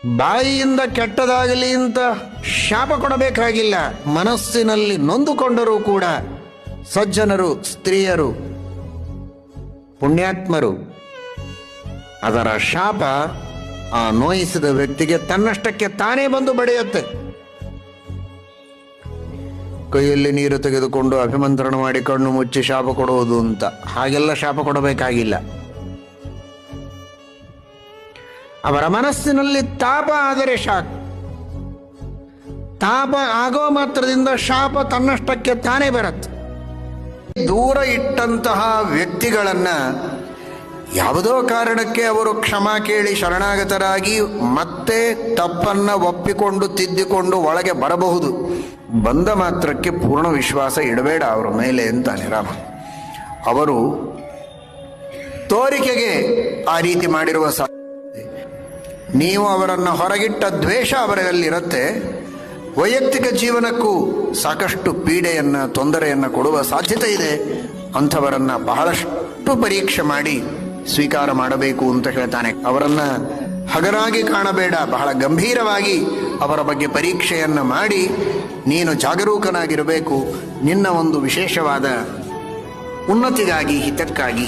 ಬಾಯಿಯಿಂದ ಕೆಟ್ಟದಾಗಲಿ ಅಂತ ಶಾಪ ಕೊಡಬೇಕಾಗಿಲ್ಲ. ಮನಸ್ಸಿನಲ್ಲಿ ನೊಂದುಕೊಂಡರೂ ಕೂಡ ಸಜ್ಜನರು, ಸ್ತ್ರೀಯರು, ಪುಣ್ಯಾತ್ಮರು, ಅದರ ಶಾಪ ಆ ನೋಯಿಸಿದ ವ್ಯಕ್ತಿಗೆ ತನ್ನಷ್ಟಕ್ಕೆ ತಾನೇ ಬಂದು ಬಡಿಯುತ್ತೆ. ಕೈಯಲ್ಲಿ ನೀರು ತೆಗೆದುಕೊಂಡು ಅಭಿಮಂತ್ರಣ ಮಾಡಿ ಕಣ್ಣು ಮುಚ್ಚಿ ಶಾಪ ಕೊಡುವುದು ಅಂತ ಹಾಗೆಲ್ಲ ಶಾಪ ಕೊಡಬೇಕಾಗಿಲ್ಲ. ಅವರ ಮನಸ್ಸಿನಲ್ಲಿ ತಾಪ ಆದರೆ ಸಾಕು. ತಾಪ ಆಗೋ ಮಾತ್ರದಿಂದ ಶಾಪ ತನ್ನಷ್ಟಕ್ಕೆ ತಾನೇ ಬರುತ್ತೆ. ದೂರ ಇಟ್ಟಂತಹ ವ್ಯಕ್ತಿಗಳನ್ನ ಯಾವುದೋ ಕಾರಣಕ್ಕೆ ಅವರು ಕ್ಷಮಾ ಕೇಳಿ ಶರಣಾಗತರಾಗಿ ಮತ್ತೆ ತಪ್ಪನ್ನ ಒಪ್ಪಿಕೊಂಡು ತಿದ್ದಿಕೊಂಡು ಒಳಗೆ ಬರಬಹುದು. ಬಂದ ಮಾತ್ರಕ್ಕೆ ಪೂರ್ಣ ವಿಶ್ವಾಸ ಇಡಬೇಡ ಅವರ ಮೇಲೆ ಅಂತಾನೆ ರಾಮ. ಅವರು ತೋರಿಕೆಗೆ ಆ ರೀತಿ ಮಾಡಿರುವ ನೀವು ಅವರನ್ನು ಹೊರಗಿಟ್ಟ ದ್ವೇಷ ಅವರಲ್ಲಿರುತ್ತೆ. ವೈಯಕ್ತಿಕ ಜೀವನಕ್ಕೂ ಸಾಕಷ್ಟು ಪೀಡೆಯನ್ನ, ತೊಂದರೆಯನ್ನ ಕೊಡುವ ಸಾಧ್ಯತೆ ಇದೆ. ಅಂಥವರನ್ನ ಬಹಳಷ್ಟು ಪರೀಕ್ಷೆ ಮಾಡಿ ಸ್ವೀಕಾರ ಮಾಡಬೇಕು ಅಂತ ಹೇಳ್ತಾನೆ. ಅವರನ್ನ ಹಗರಾಗಿ ಕಾಣಬೇಡ, ಬಹಳ ಗಂಭೀರವಾಗಿ ಅವರ ಬಗ್ಗೆ ಪರೀಕ್ಷೆಯನ್ನ ಮಾಡಿ ನೀನು ಜಾಗರೂಕನಾಗಿರಬೇಕು. ನಿನ್ನ ಒಂದು ವಿಶೇಷವಾದ ಉನ್ನತಿಗಾಗಿ, ಹಿತಕ್ಕಾಗಿ